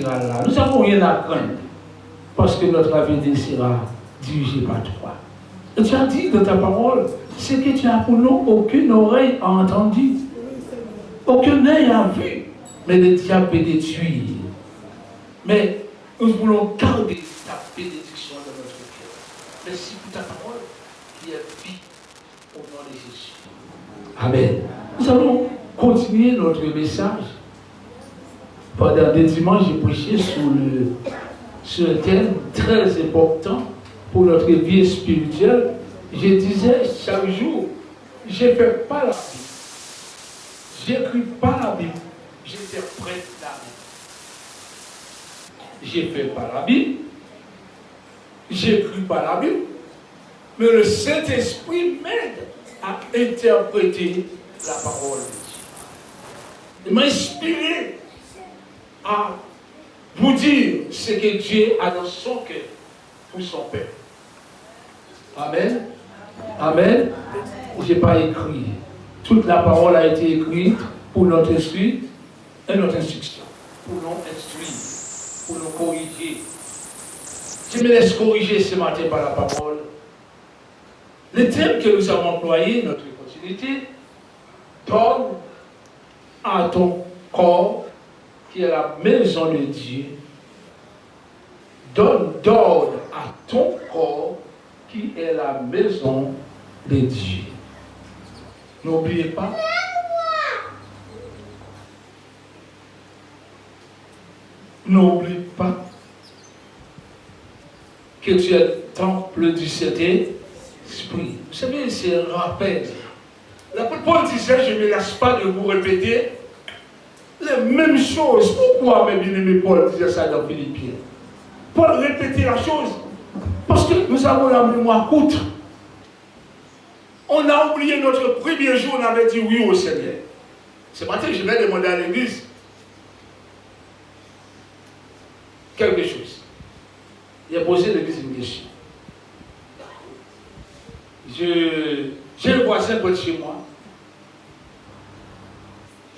sera là. Nous n'avons rien à craindre. Parce que notre avenir sera dirigé par toi. Et tu as dit dans ta parole, ce que tu as pour nous, aucune oreille a entendu, aucun œil a vu, mais le diable peut détruire. Mais nous voulons garder ta bénédiction dans notre cœur. Merci pour ta parole qui est vie au nom de Jésus. Amen. Nous allons continuer notre message. Pendant des dimanches, j'ai prêché sur un thème très important pour notre vie spirituelle. Je disais chaque jour, je ne fais pas la Bible. Je n'écris pas la Bible. J'interprète la Bible. Je ne fais pas la Bible. Je n'écris pas la Bible. Mais le Saint-Esprit m'aide à interpréter la parole de Dieu. Il m'a inspiré à vous dire ce que Dieu a dans son cœur pour son peuple. Amen. Amen. Je n'ai pas écrit. Toute la parole a été écrite pour notre esprit et notre instruction. Pour nous instruire, pour nous corriger. Je me laisse corriger ce matin par la parole. Le thème que nous avons employé, notre continuité, donne à ton corps, qui est la maison de Dieu, donne d'ordre à ton corps, qui est la maison de Dieu. N'oubliez pas. N'oublie pas que tu es le temple du Saint-Esprit. Vous savez, c'est un rappel. L'apôtre Paul disait, je ne me lasse pas de vous répéter les mêmes choses. Pourquoi, mes bien-aimés, Paul disait ça dans Philippiens? Paul répétait la chose parce que nous avons la mémoire courte. On a oublié notre premier jour, on avait dit oui au Seigneur. Ce matin, je vais demander à l'église quelque chose. Il a posé l'église une question. J'ai le voisin près de chez moi.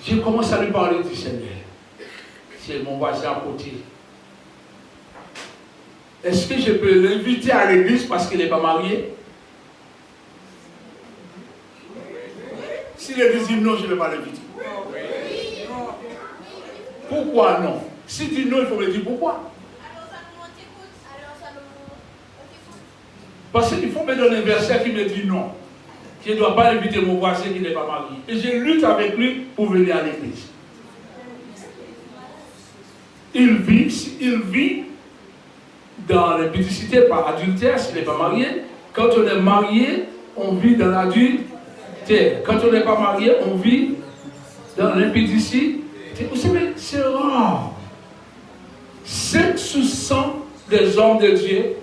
Je commence à lui parler du Seigneur. C'est mon voisin à côté. Est-ce que je peux l'inviter à l'église parce qu'il n'est pas marié? Si l'église dit non, je ne vais pas l'inviter. Pourquoi non? Si tu dis non, il faut me dire pourquoi. Parce qu'il faut me donner un verset qui me dit non. Je ne dois pas inviter mon voisin qui n'est pas marié. Et je lutte avec lui pour venir à l'église. Il vit dans l'impudicité par adultère s'il n'est pas marié. Quand on est marié, on vit dans l'adultère. Quand on n'est pas marié, on vit dans l'impudicité. Vous savez, c'est rare. 5 sur 100 des hommes de Dieu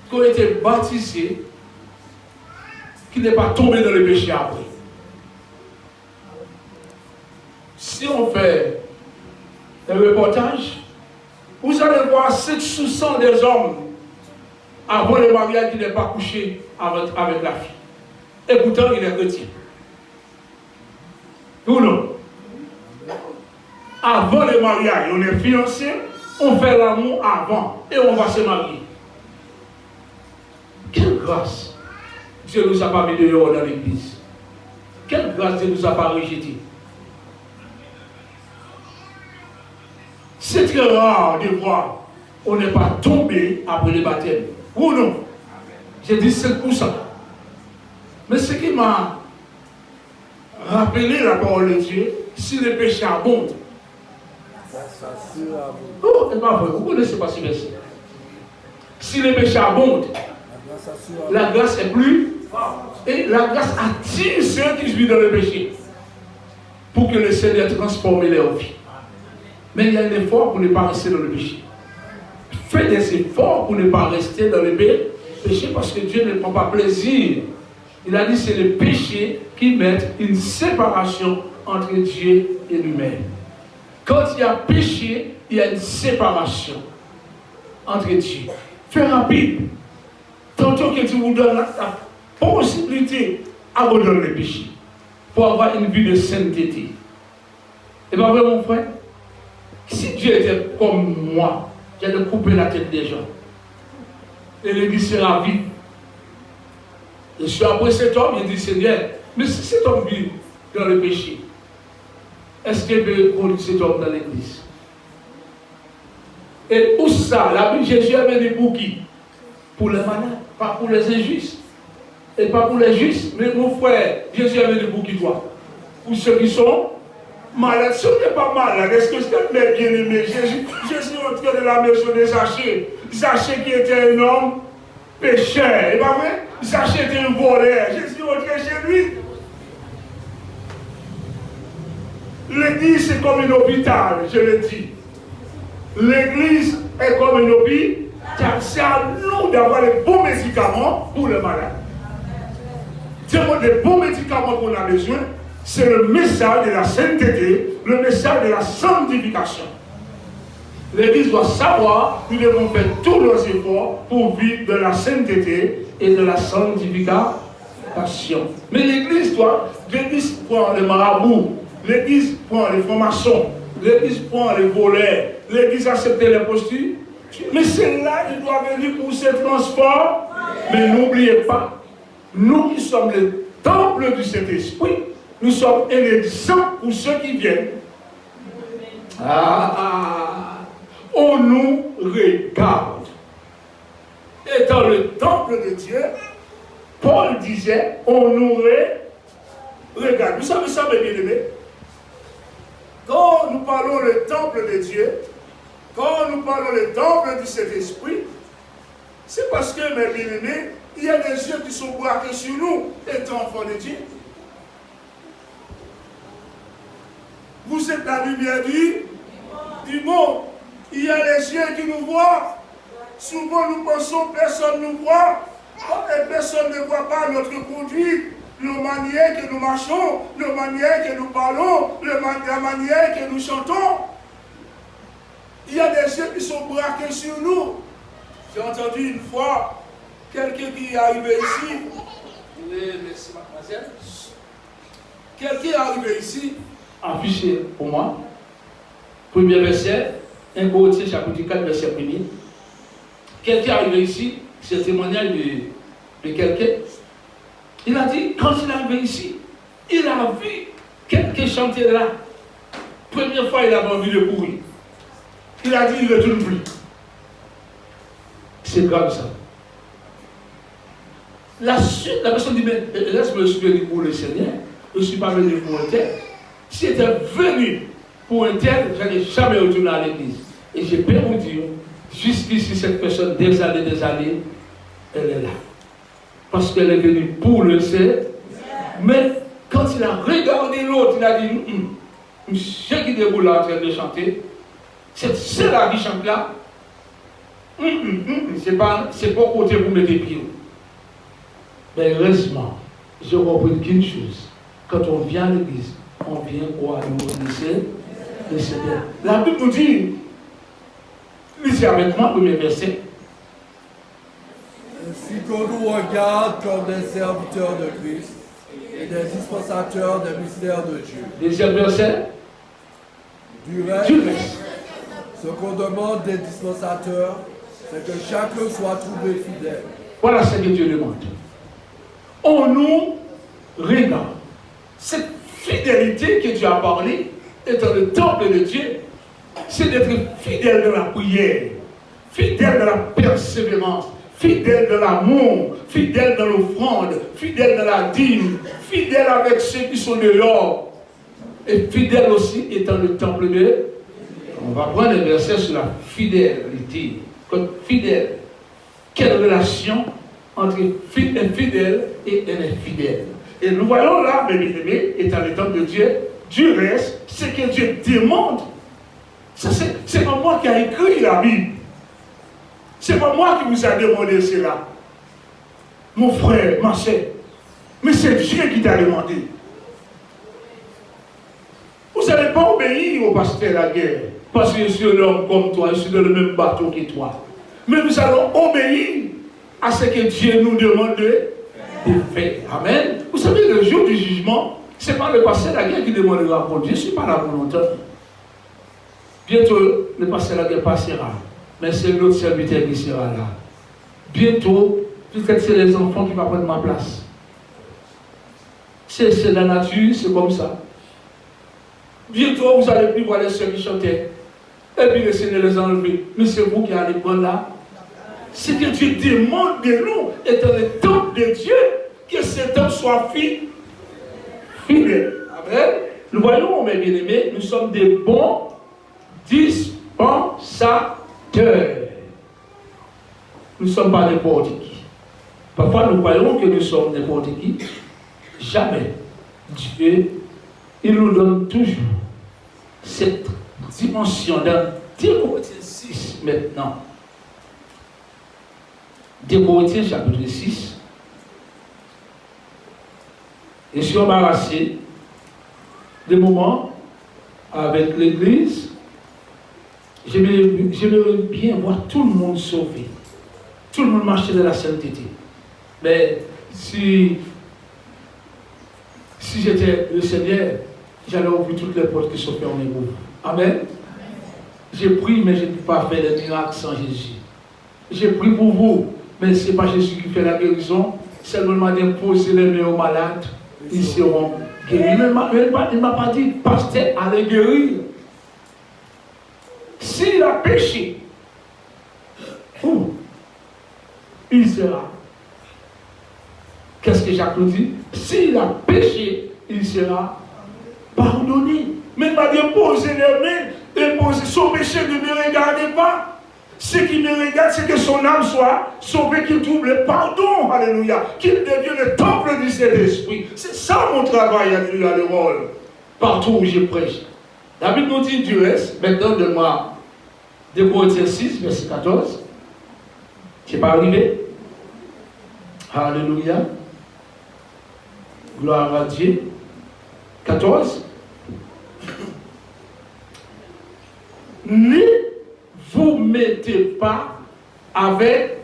qui ont été baptisés, qui n'est pas tombé dans le péché après. Si on fait un reportage, vous allez voir 5 sur 100 des hommes avant le mariage qui n'est pas couché avec la fille. Et pourtant, il est chrétien. Ou non? Avant le mariage, on est fiancé, on fait l'amour avant et on va se marier. Quelle grâce! Dieu ne nous a pas mis dehors dans l'église. Quelle grâce Dieu ne nous a pas rejeté. C'est très rare de voir on n'est pas tombé après le baptême. Ou non? J'ai dit 5%. Mais ce qui m'a rappelé la parole de Dieu, si le péché abonde. Oh, c'est pas vrai. Vous connaissez pas ce verset. Si le péché abonde, la grâce est plus. Et la grâce attire ceux qui vivent dans le péché pour que le Seigneur transforme leur vie. Mais il y a un effort pour ne pas rester dans le péché. Faites des efforts pour ne pas rester dans le péché parce que Dieu ne prend pas plaisir. Il a dit que c'est le péché qui met une séparation entre Dieu et lui-même. Quand il y a péché, il y a une séparation entre Dieu. Fais rapide. Tantôt que tu vous donnes la possibilité d'abandonner le péché pour avoir une vie de sainteté. Et bien, vrai, mon frère, Si Dieu était comme moi, j'allais couper la tête des gens. Et l'église sera vide. Et je suis après cet homme, il dit Seigneur, mais si cet homme vit dans le péché, est-ce qu'il peut conduire cet homme dans l'église? Et où ça? La Bible, Jésus a venu pour qui? Pour les malades, pas pour les injustes. Et pas pour les justes. Mais mon frère, Jésus a venu pour qui toi? Pour ceux qui sont malades. Si on n'est pas malade, est-ce que c'est bien aimé? Jésus est entré de la maison de Zachée. Zachée qui était un homme pécheur. Et pas vrai? Zachée était un voleur. Jésus est entré chez lui. L'église, c'est comme un hôpital, je le dis. L'église est comme un hôpital. C'est à nous d'avoir les bons médicaments pour les malades. C'est les bons médicaments qu'on a besoin. C'est le message de la sainteté, le message de la sanctification. L'Église doit savoir que nous devons faire tous nos efforts pour vivre de la sainteté et de la sanctification. Mais l'Église prend les marabouts, l'Église prend les francs-maçons, l'Église prend les voleurs, l'Église accepte les postures. Mais c'est là qu'il doit venir pour ce transport. Mais n'oubliez pas, nous qui sommes le temple du Saint-Esprit, nous sommes un exemple pour ceux qui viennent. On nous regarde. Étant le temple de Dieu, Paul disait, on nous regarde. Vous savez ça, mes bien-aimés? Quand nous parlons le temple de Dieu, quand nous parlons le temple du Saint-Esprit, c'est parce que, mes bien-aimés, il y a des yeux qui sont braqués sur nous, étant enfants de Dieu. Vous êtes la lumière du monde. Il y a les yeux qui nous voient. Souvent, nous pensons que personne ne nous voit. Et personne ne voit pas notre conduite, nos manières que nous marchons, nos manières que nous parlons, la manière que nous chantons. Il y a des yeux qui sont braqués sur nous. J'ai entendu une fois quelqu'un qui est arrivé ici. Oui, merci mademoiselle. Quelqu'un est arrivé ici. Affiché pour moi. Premier verset, 1 Corinthiens chapitre 4, verset 1er. Quelqu'un est arrivé ici, c'est le témoignage de quelqu'un. Il a dit, quand il est arrivé ici, il a vu quelqu'un chanter là. Première fois, il avait envie de courir. Il a dit, il ne retourne plus. C'est grave ça. La suite, la personne dit, mais laisse-moi souvenir pour le Seigneur. Je ne suis pas venu pour un tel. Si j'étais venu pour un tel, je n'allais jamais retourner à l'église. Et je peux vous dire, jusqu'ici, cette personne, des années, elle est là. Parce qu'elle est venue pour le Seigneur. Mais quand il a regardé l'autre, il a dit, monsieur qui déboule là en train de chanter, c'est celle-là qui chante là. C'est pas côté pour mettre les pieds. Mais heureusement, je compris qu'une chose. Quand on vient à l'église, on vient pour adorer le Seigneur. La Bible nous dit, lisez avec moi, premier verset. Ainsi qu'on nous regarde comme des serviteurs de Christ et des dispensateurs des mystères de Dieu. Deuxième verset. Du reste, ce qu'on demande des dispensateurs, c'est que chacun soit trouvé fidèle. Voilà ce que Dieu demande. On nous regarde. Cette fidélité que Dieu a parlé, étant le temple de Dieu, c'est d'être fidèle dans la prière, fidèle dans la persévérance, fidèle dans l'amour, fidèle dans l'offrande, fidèle dans la dîme, fidèle avec ceux qui sont dehors, et fidèle aussi étant le temple de Dieu. On va prendre un verset sur la fidélité. Fidèle. Quelle relation entre un fidèle et un infidèle? Et nous voyons là, mes bien-aimés, étant le temple de Dieu, du reste, ce que Dieu demande. C'est pas moi qui ai écrit la Bible. C'est pas moi qui vous a demandé cela. Mon frère, ma soeur. Mais c'est Dieu qui t'a demandé. Vous n'allez pas obéir au pasteur de la guerre. Parce que je suis un homme comme toi, je suis dans le même bateau que toi. Mais nous allons obéir à ce que Dieu nous demande de faire. Amen. Vous savez, le jour du jugement, ce n'est pas le pasteur de la guerre qui demandera pour Dieu. Je ne suis pas là pour longtemps. Bientôt, le pasteur là passera. Mais c'est l'autre serviteur qui sera là. Bientôt, peut-être c'est les enfants qui vont prendre ma place. C'est la nature, c'est comme ça. Bientôt, vous allez plus voir les soeurs qui chantaient. Et puis le Seigneur les a enlevés. Mais c'est vous qui allez prendre là. Ce que Dieu demande de nous, étant le temple de Dieu, que cet homme soit fidèle. Amen. Nous voyons, mes bien-aimés, nous sommes des bons dispensateurs. Nous ne sommes pas n'importe qui. Parfois, nous croyons que nous sommes n'importe qui. Jamais. Dieu, il nous donne toujours cette dimension dans 2 Corinthiens 6 maintenant. 2 Corinthiens chapitre 6. Je suis embarrassé des moments avec l'Église. J'aimerais bien voir tout le monde sauvé. Tout le monde marcher dans la sainteté. Mais si j'étais le Seigneur, j'allais ouvrir toutes les portes qui sont fermées pour vous. Amen. J'ai prié, mais je ne peux pas faire des miracles sans Jésus. J'ai prié pour vous, mais ce n'est pas Jésus qui fait la guérison. Seulement d'imposer les mains aux malades, ils seront guéris. Il ne m'a pas dit, pasteur, allez guérir. S'il a péché, il sera. Qu'est-ce que Jacques nous dit? S'il a péché, il sera pardonné. Mais il m'a déposé les mains, déposé son péché, ne me regardez pas. Ce qui me regarde, c'est que son âme soit sauvée, qu'il trouve le pardon, alléluia, qu'il devienne le temple du Saint-Esprit. C'est ça mon travail, alléluia, le rôle. Partout où je prêche. La Bible nous dit du reste, maintenant donne-moi 2 Corinthiens 6, verset 14. Tu n'es pas arrivé? Alléluia. Gloire à Dieu. 14. Ne vous mettez pas avec.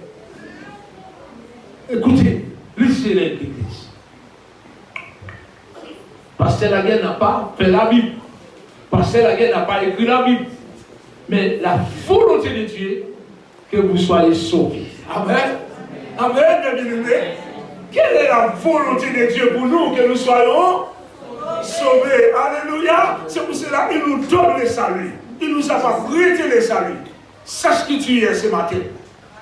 Écoutez, lisez l'Église. Pasteur Laguerre n'a pas fait la Bible. Pasteur Laguerre n'a pas écrit la Bible. Mais la volonté de Dieu, que vous soyez sauvés. Amen. Amen, bien-aimés. Quelle est la volonté de Dieu pour nous, que nous soyons sauvés? Alléluia. C'est pour cela qu'il nous donne le salut. Il ne nous a pas prêté le salut. Sache qui tu es ce matin.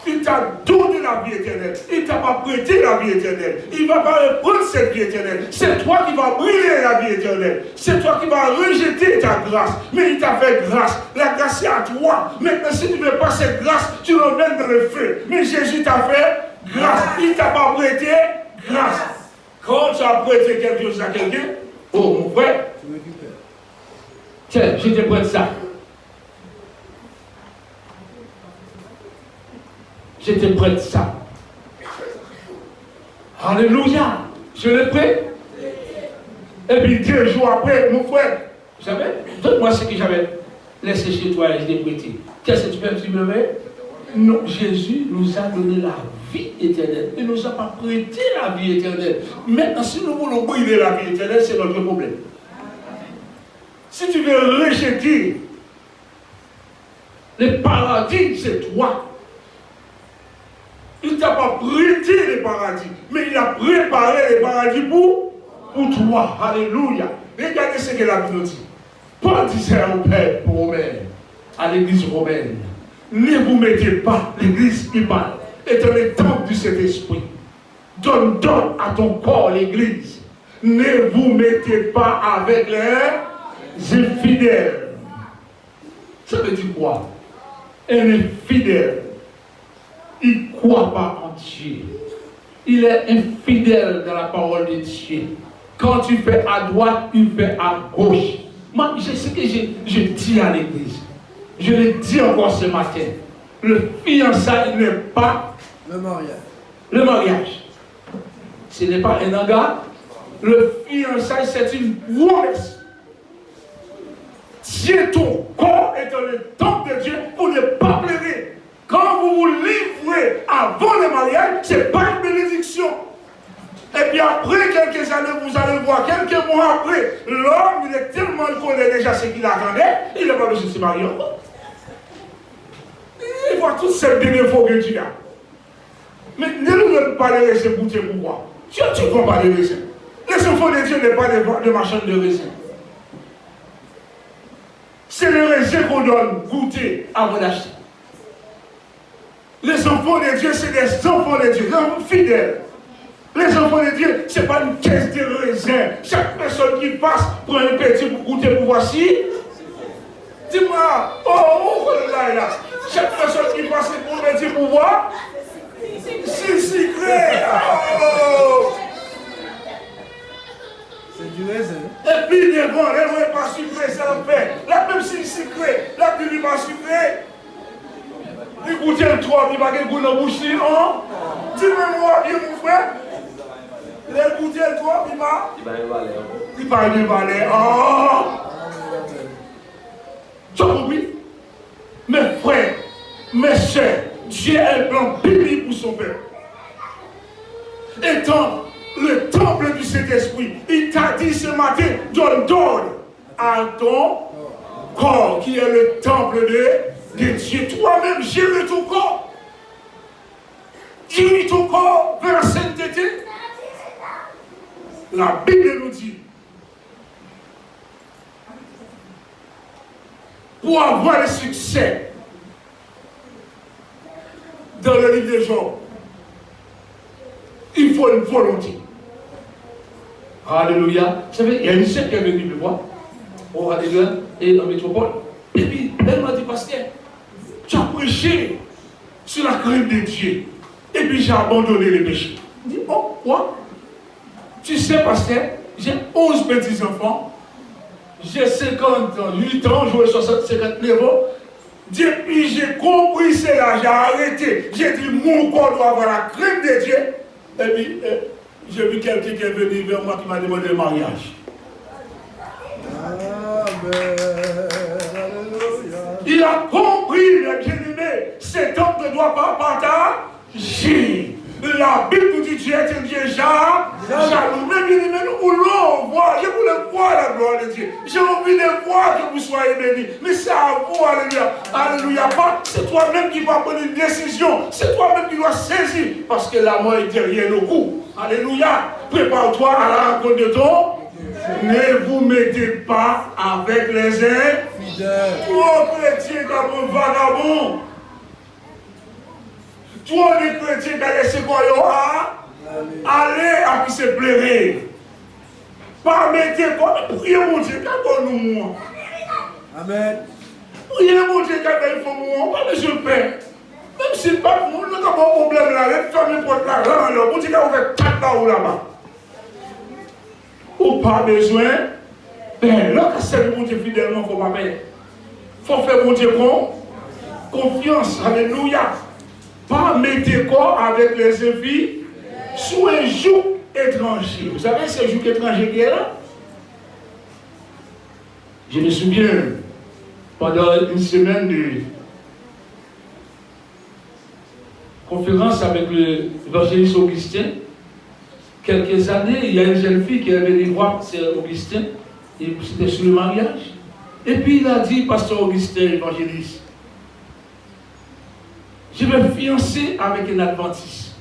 Il t'a donné la vie éternelle. Il ne t'a pas prêté la vie éternelle. Il ne va pas reprendre cette vie éternelle. C'est toi qui vas brûler la vie éternelle. C'est toi qui vas rejeter ta grâce. Mais il t'a fait grâce. La grâce est à toi. Maintenant, si tu ne veux pas cette grâce, tu l'emmènes dans le feu. Mais Jésus t'a fait grâce. Il ne t'a pas prêté grâce. Quand tu as prêté quelque chose à quelqu'un, oh mon frère, tiens, je te prête ça. Je te prête ça. Alléluia. Je l'ai prêt. Et puis 2 jours après, mon frère, donne-moi ce que j'avais laissé chez toi et je l'ai prêté. Qu'est-ce que tu fais, tu me mets? Non, Jésus nous a donné la vie éternelle. Il ne nous a pas prêté la vie éternelle. Maintenant, si nous voulons brûler la vie éternelle, c'est notre problème. Si tu veux rejeter le paradis, c'est toi. Il ne t'a pas prêté le paradis, mais il a préparé le paradis pour toi. Alléluia. Regardez ce que la Bible dit. Paul disait au Père romain, à l'église romaine, ne vous mettez pas, l'église humaine est le temple du Saint-Esprit. Donne à ton corps l'église. Ne vous mettez pas avec les infidèles. Ça veut dire quoi? Un infidèle, il ne croit pas en Dieu. Il est infidèle dans la parole de Dieu. Quand tu fais à droite, il fait à gauche. Moi, je sais que je dis à l'église. Je le dis encore ce matin. Le fiançailles n'est pas le mariage. Le mariage. Ce n'est pas un engagement. Le fiançailles, c'est une promesse. Tiens ton corps est dans le temple de Dieu pour ne pas pleurer. Quand vous vous livrez avant le mariage, ce n'est pas une bénédiction. Et puis après quelques années, vous allez voir quelques mois après, l'homme, il est tellement, il connaît déjà ce qu'il attendait, il n'a pas besoin de se marier encore. Il voit tous ces bénéfices que tu as. Mais ne nous donne pas les raisins goûter pourquoi. Tu ne prends pas les raisins. Les enfants de Dieu n'est pas des marchands de raisins. C'est les raisins qu'on donne goûter avant d'acheter. Les enfants de Dieu, c'est des enfants de Dieu, des enfants fidèles. Les enfants de Dieu, ce n'est pas une caisse de raisins. Chaque personne qui passe prend un petit pour goûter pour voir si. Dis-moi, oh, là. Chaque personne qui passe pour un petit pour voir. C'est secret. Oh. C'est du raisin. Et puis devant, elle n'est pas sucrée, ça le fait. La même si sucré, la plus n'est pas sucré. Il goûte le trop, il va qu'il goûte dans la bouche. Dis-moi, bien mon frère. Il goûte le trop, il va. Il va y valer. Oh! Tu as compris? Mes frères, mes soeurs, Dieu a un plan biblique pour son peuple. Étant le temple du Saint-Esprit, il t'a dit ce matin, donne d'ordre à ton corps qui est le temple de Dieu. Toi-même, gère ton corps. Dirige ton corps vers la sainteté. La Bible nous dit, pour avoir le succès dans le livre de Job, il faut une volonté. Alléluia. Vous savez, il y a une sœur qui est venue me voir au Alléluia et en métropole. Et puis, elle m'a dit, pasteur, tu as prêché sur la crainte de Dieu. Et puis, j'ai abandonné les péchés. Je dis, oh, quoi? Tu sais, pasteur, j'ai 11 petits-enfants. J'ai 58 ans, j'aurai 59 ans. Depuis j'ai compris cela, j'ai arrêté. J'ai dit, mon corps doit avoir la crainte de Dieu. Et puis, j'ai vu quelqu'un qui est venu vers moi qui m'a demandé le mariage. Amen. Il a compris, le bien-aimé, cet homme ne doit pas partager. La Bible nous dit Dieu est un Dieu jaloux. Mais bien-aimé, nous voulons voir, je voulais voir la gloire de Dieu. J'ai envie de voir que vous soyez bénis. Mais c'est à vous, alléluia. Alléluia. C'est toi-même qui vas prendre une décision. C'est toi-même qui dois saisir. Parce que la mort est derrière le cou. Alléluia. Prépare-toi à la rencontre de ton. Ne vous mettez pas avec les infidèles. Toi, chrétien, comme un vagabond. Toi, les chrétiens qui ont laissé quoi, allez à qui se plairait. Pas mettre quoi, mais priez mon Dieu, quand nous moi. Amen. Priez mon Dieu, quand il faut moi, pas besoin de paix. Même si pas nous n'avons pas de problème là, les familles portent là, mon Dieu, quand on fait 4 barreaux là-bas. Ou pas besoin, ben, là, quand c'est mon Dieu fidèlement, il ne faut pas payer. Il faut faire mon Dieu confiance, alléluia. Pas mettre corps avec les filles sous un joug étranger. Vous savez ce joug étranger qui est là? Je me souviens, pendant une semaine de conférence avec l'évangéliste Augustin, quelques années, il y a une jeune fille qui est venue voir Augustin, et c'était sur le mariage. Et puis il a dit, pasteur Augustin, évangéliste, je vais me fiancer avec un adventiste.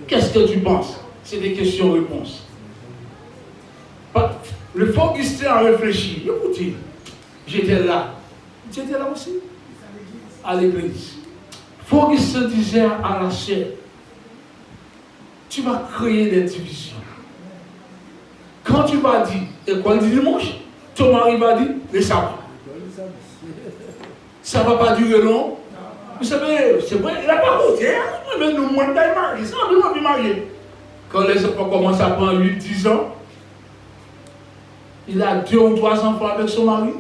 Qu'est-ce que tu penses? C'est des questions-réponses. Le frère Augustin a réfléchi. Écoutez, j'étais là. Tu étais là aussi? À l'église. Frère Augustin disait à la chair, tu vas créer des divisions. Quand tu vas dire, école du dimanche, ton mari va dire, le sabbat. Ça ne va pas durer long. Vous savez, c'est vrai, il n'a pas voté, mais nous, moins de marier, ça, nous, on marier. Quand les enfants commencent à prendre 8-10 ans, il a 2 ou 3 enfants avec son mari,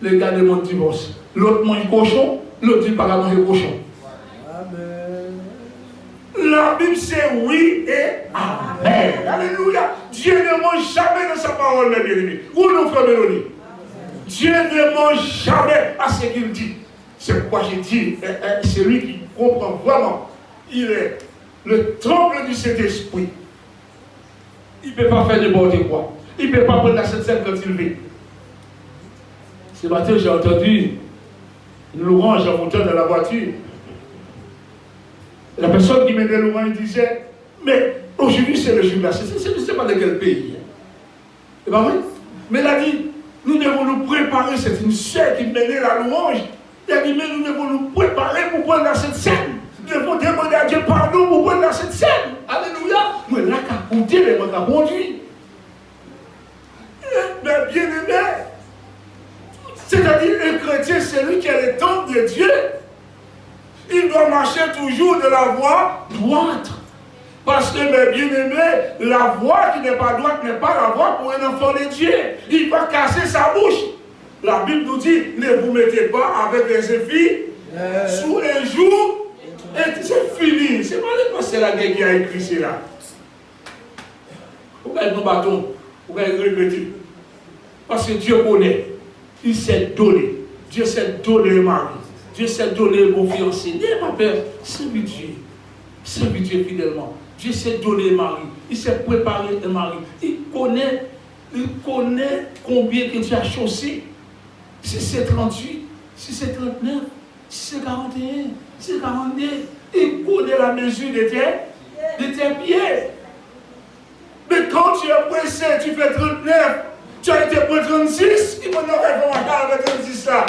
les gars demandent divorce. L'autre mange cochon, l'autre dit pas manger cochon. Amen. La Bible c'est oui et amen. Alléluia. Dieu ne mange jamais dans sa parole, mes bien-aimés. Où nos frères Mélanie? Dieu ne mange jamais à ce qu'il dit. C'est pourquoi j'ai dit, c'est lui qui comprend vraiment. Il est le temple du Saint-Esprit. Il ne peut pas faire n'importe quoi. Il ne peut pas prendre la scène quand il veut. Ce matin, j'ai entendu une louange en montant dans la voiture. La personne qui menait le louange disait, mais aujourd'hui c'est le jour de la scène. Je ne sais pas de quel pays. C'est pas vrai? Mais il a dit, nous devons nous préparer. C'est une sœur qui menait la louange. Il a dit, mais nous devons nous préparer pour prendre la Sainte Seine. Nous devons demander à Dieu pardon pour prendre la Sainte Seine. Alléluia. Mais là, qu'à compter, mais moi, qu'à conduire. Mais bien aimé, c'est-à-dire un chrétien, c'est lui qui a le temple de Dieu. Il doit marcher toujours de la voie droite. Parce que, mes bien-aimés, la voie qui n'est pas droite n'est pas la voie pour un enfant de Dieu. Il va casser sa bouche. La Bible nous dit, ne vous mettez pas avec les filles sous un jour. Et c'est fini. C'est pas le pasteur la qui a écrit cela. Pourquoi nous battons? Pourquoi nous regrettons? Parce que Dieu connaît. Il s'est donné. Dieu s'est donné le mari. Dieu s'est donné le bon fiancé. N'ayez pas peur. Servez Dieu. Servez Dieu fidèlement. Dieu s'est donné le mari. Il s'est préparé le mari. Il connaît combien que tu as chaussé. Si c'est 38, si c'est 39, si c'est 41, si c'est 42. Il connaît la mesure de tes pieds. Mais quand tu es pressé, tu fais 39, tu as été pour 36, il m'en aurait fait ma avec 36 là.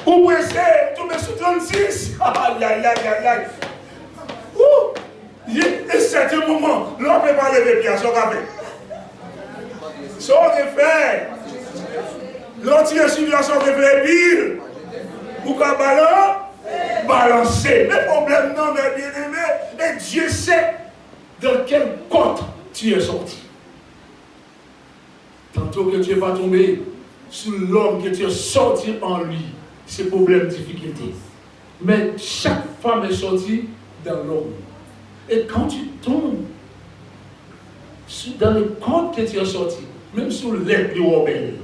Ou pressé, tu mets sur 36. Aïe, aïe, aïe, aïe. Et c'est un moment, l'on ne peut pas lever les pieds, son café. Son effet. L'on tire sur lui, son effet pile. Ou qu'un ballon, balancer. Mais problème, non, mais bien aimé. Et Dieu sait dans quelle côte tu es sorti. Tantôt que tu vas tomber sur l'homme que tu es sorti en lui. C'est problème, difficulté. Mais chaque femme est sortie dans l'homme. Et quand tu tombes dans le compte que tu es sorti, même sur l'aide de Robert,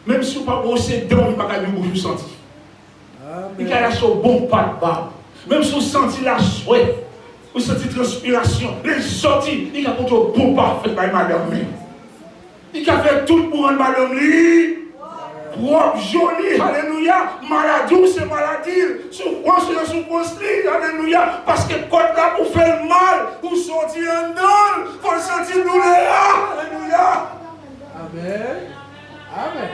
même si tu n'as pas brossé dents, il n'y a pas de bouche senti. Il y a la bon pas de barbe. Même si vous sentez la souhait, vous sentez transpiration, les sorties, il y a un bon parfait par madame. Il a fait tout pour rendre madame lui propre, jolie, alléluia. Maladie, c'est maladie. Souffrance, c'est souffrance, alléluia. Parce que quand là, vous faites mal, vous sortez en don, vous sentez douleur, alléluia. Amen. Amen.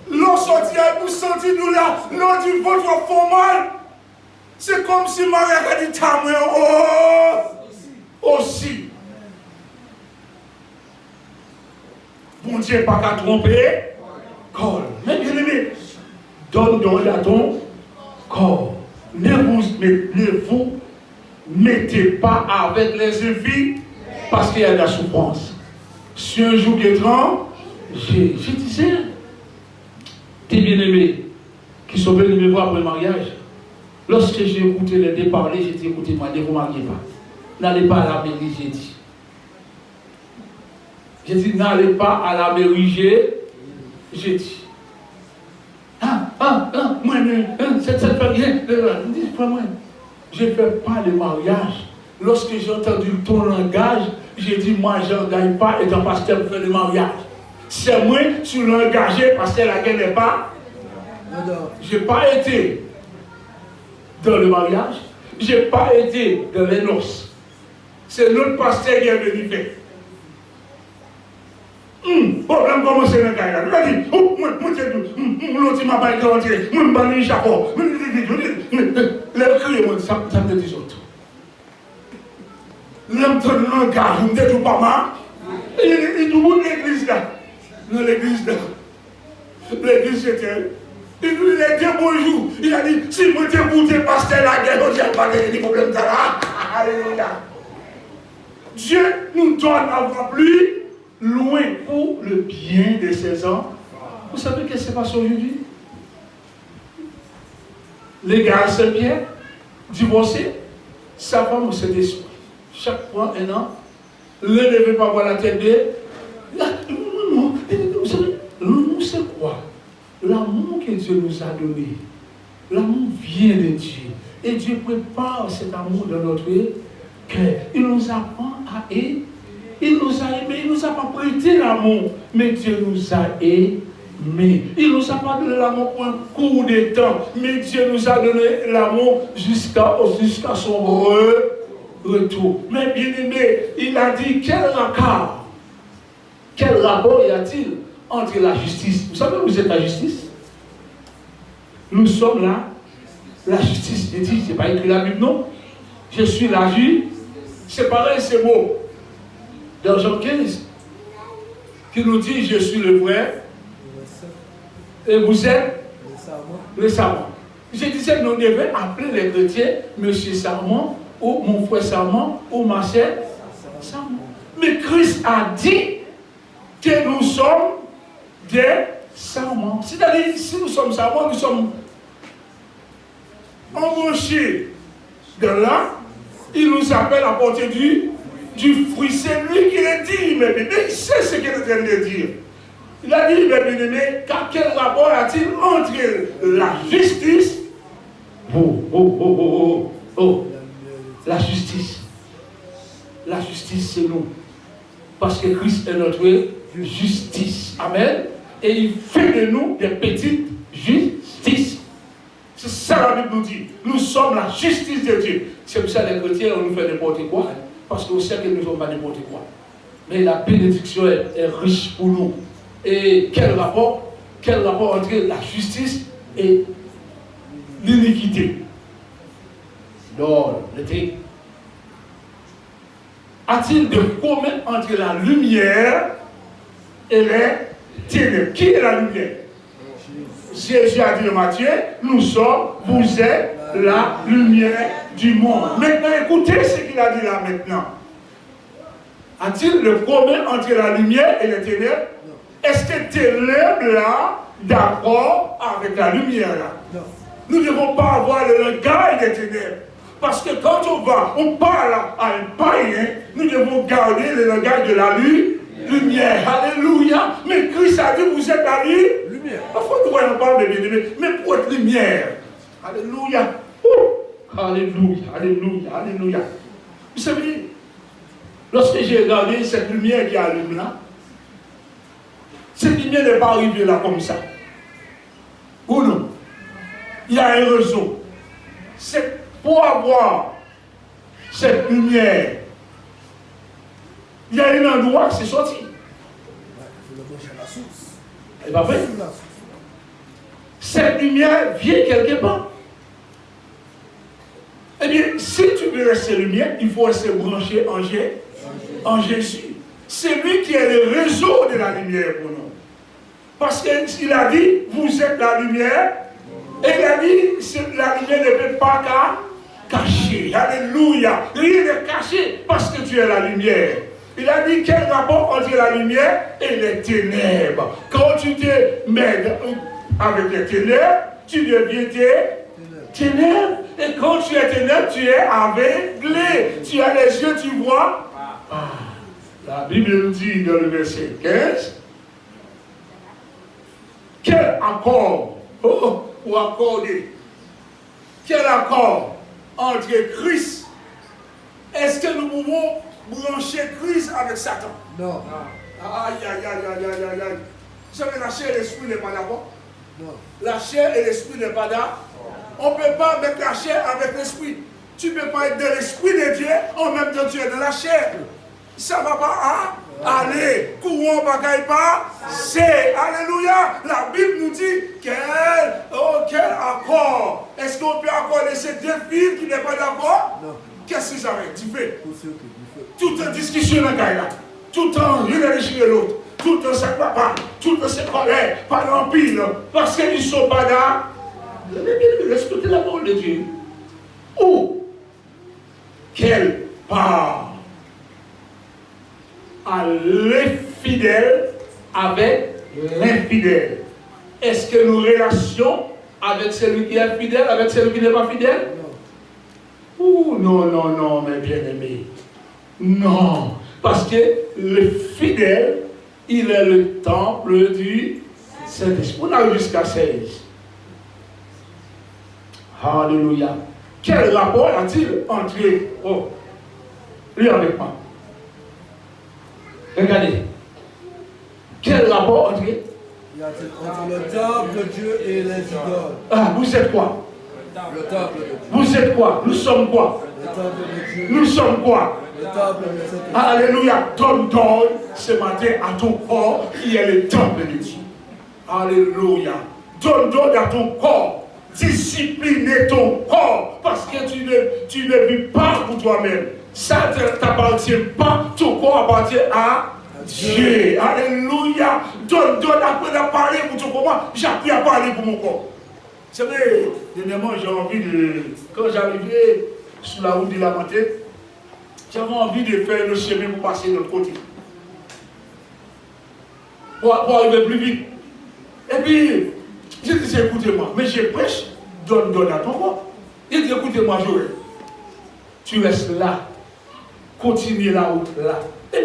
L'on sortit, vous sentez douleur, l'on dit votre font mal. C'est comme si Marie a dit tamoué, aussi. Bon Dieu, pas qu'à tromper. Corps. Mais bien aimé, donne à ton corps. Ne vous mettez pas avec les filles parce qu'il y a de la souffrance. Si un jour d'étrange, je disais, tes bien-aimés qui sont venus me voir pour le mariage, lorsque j'ai écouté les deux parler, j'ai dit, écoutez-moi, ne vous mariez pas. N'allez pas à la mairie, j'ai dit. J'ai dit, n'allez pas à la mairie, j'ai dit. Cette famille, dis-moi, je ne fais pas le mariage. Lorsque j'ai entendu ton langage, j'ai dit, moi, je n'engage pas et ton pasteur me fait le mariage. C'est moi, tu l'as engagé parce que la guerre n'est pas. Je n'ai pas été dans le mariage, je n'ai pas été dans les noces. C'est notre pasteur qui est venu faire. Problème commence dans le cas. Il a dit, l'autre m'a pas été rentré, je m'a mis chapeau. Le cri, ça me dit autre. L'homme donne le langage, vous ne dites pas mal. Il nous l'église là. Dans l'église là. L'église c'était. Il nous a dit bonjour. Il a dit, si vous êtes bouté pasteur la guerre, on n'a pas de problème là. Alléluia. Dieu nous donne à voir plus loin pour le bien de ses enfants. Vous savez ce qui se passe aujourd'hui? Les gars, c'est bien, divorcés, sa femme, c'est d'esprit. Chaque fois, un an, l'un ne veut pas voir la tête de. Vous savez, l'amour, c'est quoi? L'amour que Dieu nous a donné. L'amour vient de Dieu. Et Dieu prépare cet amour dans notre cœur. Il nous apprend à aimer. Il nous a aimés. Il ne nous a pas prêté l'amour, mais Dieu nous a aimés. Il ne nous a pas donné l'amour pour un court de temps, mais Dieu nous a donné l'amour jusqu'à son retour. Mais bien aimé, il a dit quel rapport y a-t-il entre la justice? Vous savez, vous êtes la justice. Nous sommes là, la justice. Il dit, c'est pas écrit la Bible, non? Je suis la justice. C'est pareil, ces mots. Dans Jean 15, qui nous dit, je suis le vrai. Et vous êtes le savant. Je disais que nous devions appeler les chrétiens Monsieur Savant, ou mon frère Savant, ou ma sœur Savant. Mais Christ a dit que nous sommes des savants. C'est-à-dire, si nous sommes savants, nous sommes embauchés de là. Il nous appelle à porter du fruit. C'est lui qui le dit, mais il sait ce qu'il est en train de dire. Il a dit, mes bien-aimés, car quel rapport a-t-il entre la justice, la justice. La justice, c'est nous. Parce que Christ est notre justice. Amen. Et il fait de nous des petites justices. C'est ça la Bible nous dit. Nous sommes la justice de Dieu. C'est pour ça que les chrétiens, on nous fait n'importe quoi. Parce qu'on sait que nous ne sommes pas n'importe quoi. Mais la bénédiction est riche pour nous. Et quel rapport entre la justice et l'iniquité? Non, a-t-il de commun entre la lumière et les ténèbres? Qui est la lumière? Jésus a dit à Matthieu, vous êtes la lumière du monde. Maintenant, écoutez ce qu'il a dit là maintenant. A-t-il le commun entre la lumière et les ténèbres? Est-ce que ténèbres là, d'accord avec la lumière là? Non. Nous ne devons pas avoir le langage des ténèbres. Parce que quand on parle à un païen, nous devons garder le langage de la lumière. Alléluia. Mais Christ a dit, vous êtes la lumière. Parfois nous voyons pas de bien-aimés, mais pour être lumière. Alléluia. Alléluia. Alléluia. Alléluia. Vous savez, lorsque j'ai regardé cette lumière qui allume là, cette lumière n'est pas arrivée là comme ça. Ou non? Il y a un réseau. C'est pour avoir cette lumière, il y a un endroit qui s'est sorti. Et bien, vrai? Cette lumière vient quelque part. Eh bien, si tu veux rester lumière, il faut rester branché en Jésus. C'est lui qui est le réseau de la lumière pour nous. Parce qu'il a dit, vous êtes la lumière. Et il a dit, la lumière ne peut pas cacher. Alléluia. Rien n'est caché parce que tu es la lumière. Il a dit, quel rapport entre la lumière et les ténèbres? Quand tu te mets avec les ténèbres, tu deviens ténèbres. Et quand tu es ténèbres, tu es aveuglé. Tu as les yeux, tu vois. La Bible nous dit dans le verset 15, quel accord pour accorder? Quel accord entre Christ? Est-ce que nous pouvons brancher Christ avec Satan? Non. Aïe, aïe, aïe, aïe, aïe, aïe, aïe. Vous savez, la chair et l'esprit n'est pas d'accord? Non. La chair et l'esprit n'est pas d'accord? On ne peut pas mettre la chair avec l'esprit. Tu ne peux pas être de l'esprit de Dieu, en même temps tu es de la chair. Ça ne va pas aller. Courant bagaille pas. C'est. Alléluia. La Bible nous dit quel accord. Est-ce qu'on peut accorder ces deux fils qui n'est pas d'accord? Non. Qu'est-ce que ça veut dire? Tout en discussion dans là. Tout en réfléchir l'autre. Tout en ça va pas. Tout en se colère. Pas l'empile. Parce qu'ils ne sont pas là. Respectez la parole de Dieu. Ou quelle part à l'infidèle avec l'infidèle? Est-ce que nos relations avec celui qui est fidèle, avec celui qui n'est pas fidèle? Non. Ouh, non, mes bien-aimés. Non. Parce que le fidèle, il est le temple du Saint-Esprit. On arrive jusqu'à 16. Alléluia. Quel rapport a-t-il entre... Oh, lis avec moi. Regardez. Quel rapport entre... Entre le temple de Dieu et les idoles. Ah, vous êtes quoi? Le temple de Dieu. Vous êtes quoi? Nous sommes quoi? Le temple de Dieu. Nous sommes quoi? Le temple de Dieu. Alléluia. Donne ce matin à ton corps qui est le temple de Dieu. Alléluia. Donne à ton corps. Discipliner ton corps. Parce que tu ne vis pas pour toi-même. Ça ne t'appartient pas. Ton corps appartient à Dieu. Alléluia. Donne, apprends à parler pour ton corps. J'ai appris à parler pour mon corps. C'est vrai, dernièrement, j'ai envie de... Quand j'arrivais sur la route de la montée, j'avais envie de faire le chemin pour passer de l'autre côté. Pour arriver plus vite. Et puis, j'ai dit, écoutez-moi, mais je prêche, donne à ton corps. Il dit, écoutez-moi, Joël, tu restes là, continue la route là. Et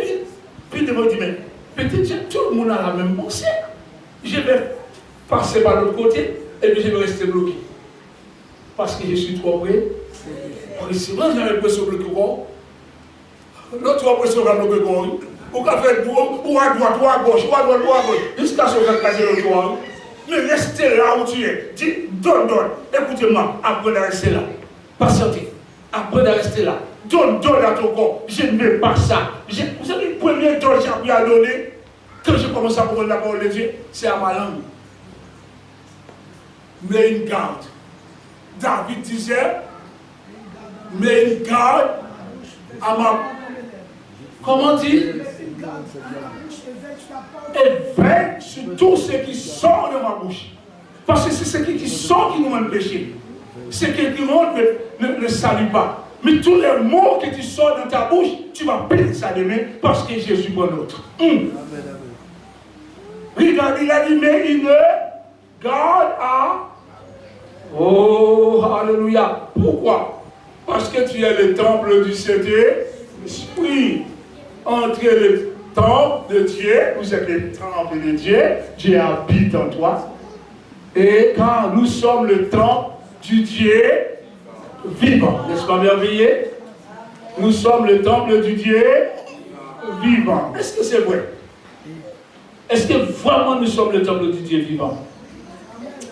puis il me dit, mais peut-être tout le monde a la même pensée. Je vais passer par l'autre côté et puis je vais rester bloqué. Parce que je suis trop près. C'est vrai, j'avais l'impression de bloquer le corps. L'autre a l'impression de bloquer le corps. Ou qu'à faire ou à droite, ou à gauche, ou à droite, ou à gauche, jusqu'à ce que vous cassez le corps. Mais restez là où tu es. Dis, donne. Écoutez-moi, apprenez à rester là. Patientez. Apprenez à rester là. Donne à ton corps. Je ne veux pas ça. Vous savez, le premier don que j'ai appris à donner, quand je commence à comprendre la parole de Dieu, c'est à ma langue. Mets une garde. David disait, mets une garde à ma... Comment dire? Et veille sur tout ce qui sort de ma bouche. Parce que c'est ce qui sort qui nous mène péché. Ce qui ne salue pas. Mais tous les mots que tu sors dans ta bouche, tu vas payer ça demain parce que Jésus est notre. Regarde, il a dit, mais une garde à... Oh, alléluia. Pourquoi? Parce que tu es le temple du Saint-Esprit. Entre le temple de Dieu, vous êtes le temple de Dieu, Dieu habite en toi. Et quand nous sommes le temple du Dieu vivant, n'est-ce pas merveilleux? Nous sommes le temple du Dieu vivant. Est-ce que c'est vrai? Est-ce que vraiment nous sommes le temple du Dieu vivant?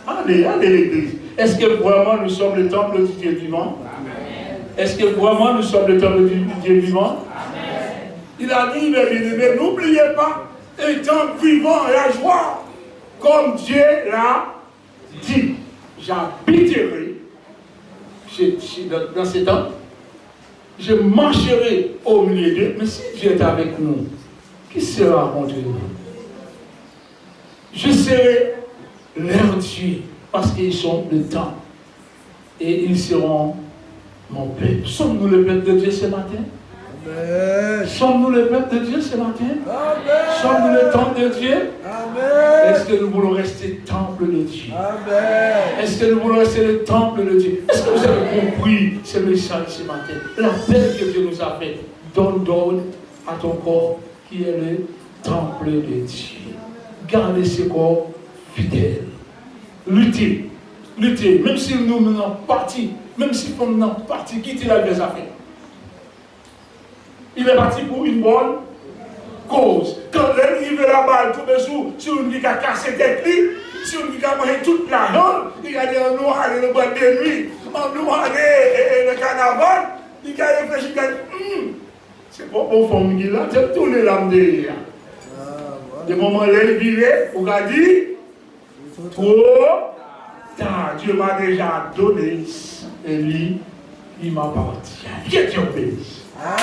Allez l'église. Est-ce que vraiment nous sommes le temple du Dieu vivant? Est-ce que vraiment nous sommes le temple du Dieu vivant? Il a dit, mais n'oubliez pas, étant vivant et à joie, comme Dieu l'a dit. J'habiterai dans ces temps, je marcherai au milieu d'eux, mais si Dieu est avec nous, qui sera contre nous? Je serai leur Dieu, parce qu'ils sont le temps, et ils seront mon peuple. Sommes-nous le peuple de Dieu ce matin? Amen. Sommes-nous le peuple de Dieu ce matin? Amen. Sommes-nous le temple de Dieu? Amen. Est-ce que nous voulons rester temple de Dieu? Amen. Est-ce que nous voulons rester le temple de Dieu? Est-ce que vous avez compris ce message ce matin? L'appel que Dieu nous a fait. Donne à ton corps qui est le temple de Dieu. Gardez ce corps fidèle. Luttez. Même si nous sommes partis, même si nous sommes partis, quitter la vie affaires. Il est parti pour une bonne cause. Quand il veut la balle tout dessous, si on dit qu'il a cassé tête, si on dit qu'il a mangé toute la jambe, il a dit on nous aller le boîte de nuit, on nous aller le carnaval, il a réfléchi, il a dit c'est pas pour famille là, c'est tout les lames derrière. Le moment où il vivait, on a dit trop tard, Dieu m'a déjà donné et lui, il m'appartient. Que Dieu bénisse. Amen.